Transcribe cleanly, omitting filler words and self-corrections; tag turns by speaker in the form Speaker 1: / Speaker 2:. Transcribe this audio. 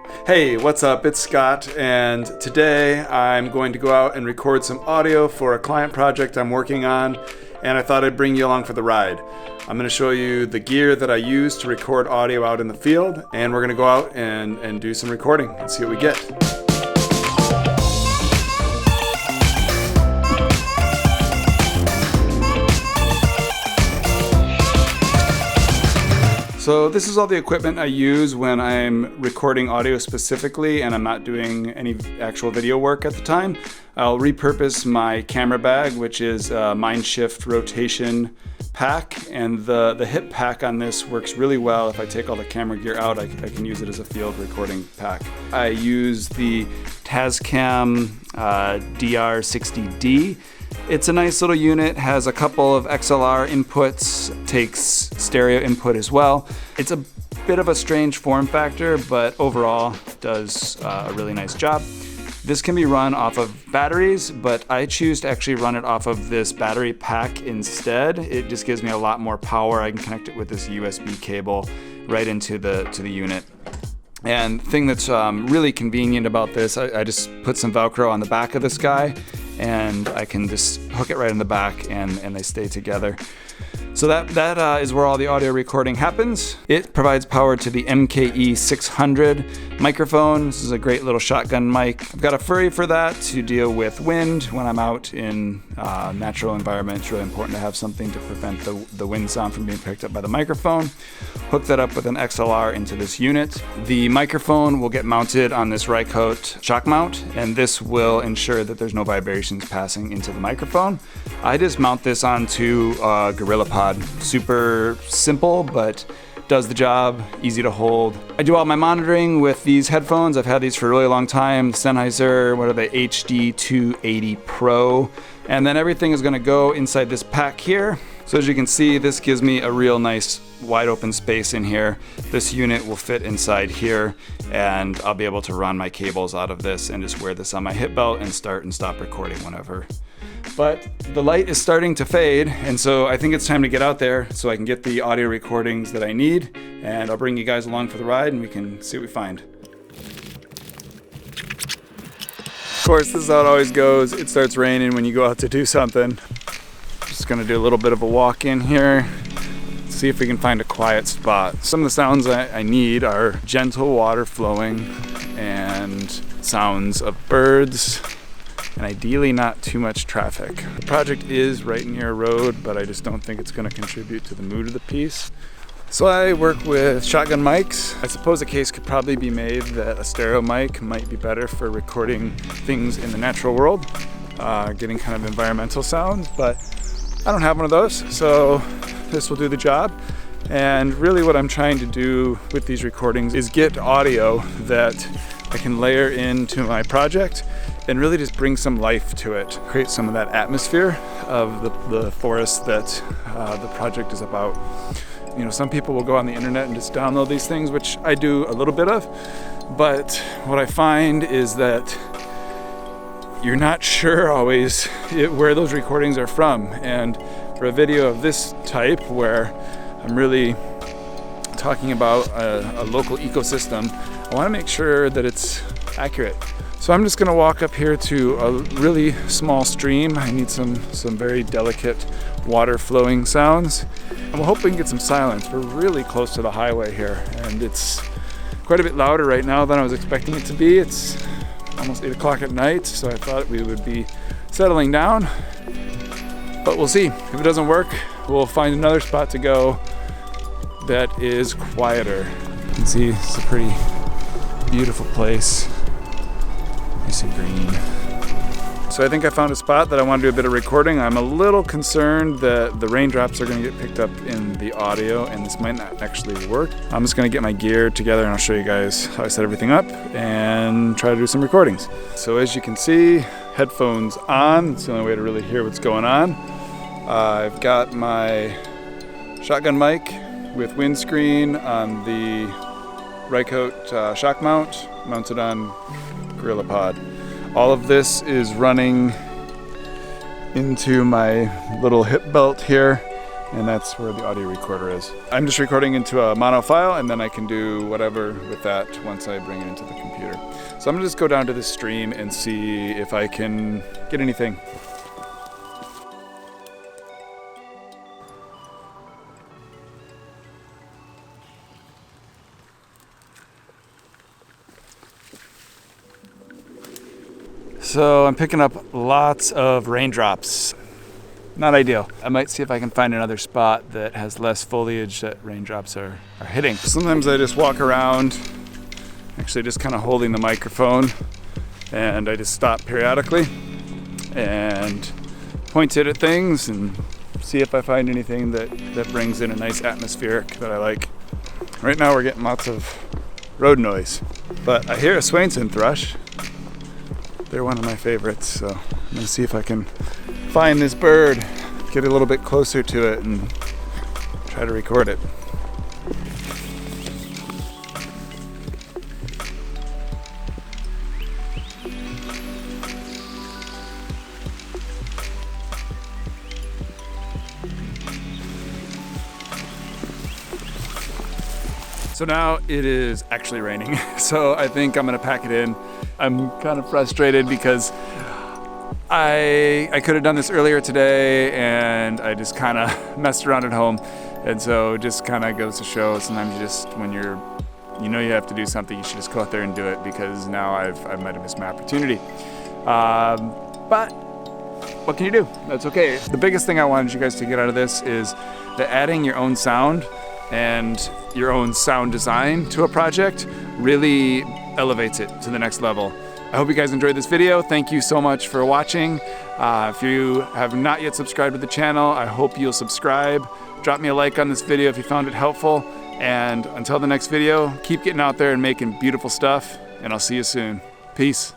Speaker 1: Hey, what's up? It's Scott, and today I'm going to go out and record some audio for a client project I'm working on, and I thought I'd bring you along for the ride. I'm going to show you the gear that I use to record audio out in the field, and we're going to go out and do some recording and see what we get. So this is all the equipment I use when I'm recording audio specifically and I'm not doing any actual video work at the time. I'll repurpose my camera bag, which is a Mindshift rotation pack, and the hip pack on this works really well. If I take all the camera gear out, I can use it as a field recording pack. I use the Tascam DR60d. It's a nice little unit, has a couple of XLR inputs, takes stereo input as well. It's a bit of a strange form factor, but overall does a really nice job. This can be run off of batteries, but I choose to actually run it off of this battery pack instead. It just gives me a lot more power. I can connect it with this USB cable right into the unit. And the thing that's really convenient about this, I just put some Velcro on the back of this guy, and I can just hook it right in the back, and they stay together. So that is where all the audio recording happens. It provides power to the MKE 600 microphone. This is a great little shotgun mic. I've got a Furry for that to deal with wind when I'm out in natural environment. It's really important to have something to prevent the wind sound from being picked up by the microphone. Hook that up with an XLR into this unit. The microphone will get mounted on this Rycote shock mount, and this will ensure that there's no vibrations passing into the microphone. I just mount this onto a GorillaPod. Super simple, but does the job, easy to hold. I do all my monitoring with these headphones. I've had these for a really long time. Sennheiser, what are they, HD280 Pro. And then everything is gonna go inside this pack here. So as you can see, this gives me a real nice wide open space in here. This unit will fit inside here, and I'll be able to run my cables out of this and just wear this on my hip belt and start and stop recording whenever. But the light is starting to fade, and so I think it's time to get out there so I can get the audio recordings that I need, and I'll bring you guys along for the ride and we can see what we find. Of course, this is how it always goes. It starts raining when you go out to do something. Just gonna do a little bit of a walk in here, see if we can find a quiet spot. Some of the sounds I need are gentle water flowing and sounds of birds, and ideally not too much traffic. The project is right near a road, but I just don't think it's gonna contribute to the mood of the piece. So I work with shotgun mics. I suppose a case could probably be made that a stereo mic might be better for recording things in the natural world, getting kind of environmental sounds, but I don't have one of those, so this will do the job. And really what I'm trying to do with these recordings is get audio that I can layer into my project and really just bring some life to it, create some of that atmosphere of the forest that the project is about. You know, some people will go on the internet and just download these things, which I do a little bit of, but what I find is that you're not sure always where those recordings are from. And for a video of this type, where I'm really talking about a local ecosystem, I want to make sure that it's accurate. So I'm just going to walk up here to a really small stream. I need some very delicate water flowing sounds. I'm hoping we can get some silence. We're really close to the highway here, and it's quite a bit louder right now than I was expecting it to be. It's almost 8 o'clock at night, so I thought we would be settling down, but we'll see. If it doesn't work, we'll find another spot to go that is quieter. You can see it's a pretty beautiful place. Nice and green. So I think I found a spot that I want to do a bit of recording. I'm a little concerned that the raindrops are going to get picked up in the audio, and this might not actually work. I'm just going to get my gear together and I'll show you guys how I set everything up and try to do some recordings. So as you can see, headphones on. It's the only way to really hear what's going on. I've got my shotgun mic with windscreen on the Rycote shock mount, mounted on GorillaPod. All of this is running into my little hip belt here, and that's where the audio recorder is. I'm just recording into a mono file, and then I can do whatever with that once I bring it into the computer. So I'm gonna just go down to the stream and see if I can get anything. So I'm picking up lots of raindrops. Not ideal. I might see if I can find another spot that has less foliage that raindrops are hitting. Sometimes I just walk around, actually just kind of holding the microphone, and I just stop periodically and point it at things and see if I find anything that brings in a nice atmospheric that I like. Right now we're getting lots of road noise, but I hear a Swainson thrush. They're one of my favorites, so I'm gonna see if I can find this bird, get a little bit closer to it, and try to record it. So now it is actually raining, so I think I'm gonna pack it in. I'm kind of frustrated because I could have done this earlier today, and I just kind of messed around at home, and so it just kind of goes to show sometimes you just, when you have to do something, you should just go out there and do it, because now I might have missed my opportunity. But what can you do? That's okay. The biggest thing I wanted you guys to get out of this is that adding your own sound and your own sound design to a project really elevates it to the next level. I hope you guys enjoyed this video. Thank you so much for watching. If you have not yet subscribed to the channel, I hope you'll subscribe. Drop me a like on this video if you found it helpful. And until the next video, keep getting out there and making beautiful stuff, and I'll see you soon. Peace.